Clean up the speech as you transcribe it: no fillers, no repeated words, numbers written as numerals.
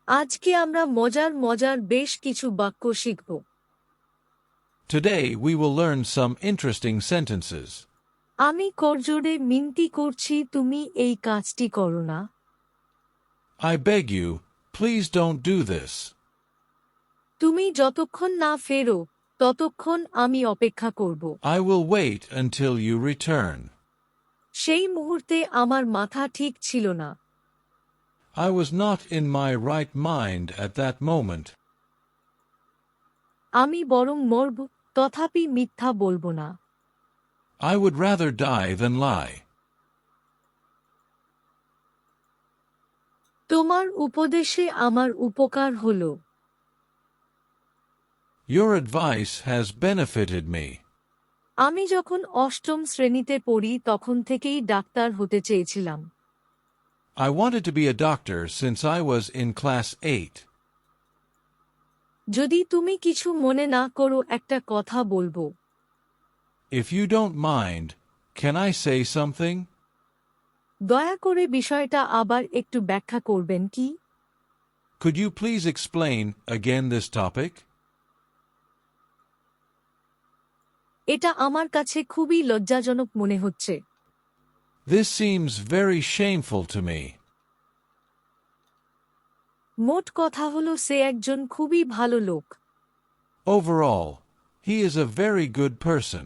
আজকে আমরা মজার মজার বেশ কিছু বাক্য শিখব। Today we will learn some interesting sentences. আমি করজোড়ে মিনতি করছি তুমি এই কাজটি করো না। I beg you, please don't do this. তুমি যতক্ষণ না ফেরো ততক্ষণ আমি অপেক্ষা করব। I will wait until you return. সেই মুহূর্তে আমার মাথা ঠিক ছিল না। I was not in my right mind at that moment. আমি বরং মরব, তথাপি মিথ্যা বলবো না। I would rather die than lie. তোমার উপদেশে আমার উপকার হলো। Your advice has benefited me. আমি যখন অষ্টম শ্রেণীতে পড়ি তখন থেকেই ডাক্তার হতে চেয়েছিলাম। I wanted to be a doctor since I was in class 8. যদি তুমি কিছু মনে না করো একটা কথা বলবো। If you don't mind, can I say something? দয়া করে বিষয়টা আবার একটু ব্যাখ্যা করবেন কি? Could you please explain again this topic? এটা আমার কাছে খুবই লজ্জাজনক মনে হচ্ছে। This seems very shameful to me. মোট কথা হলো সে একজন খুবই ভালো লোক। Overall, he is a very good person.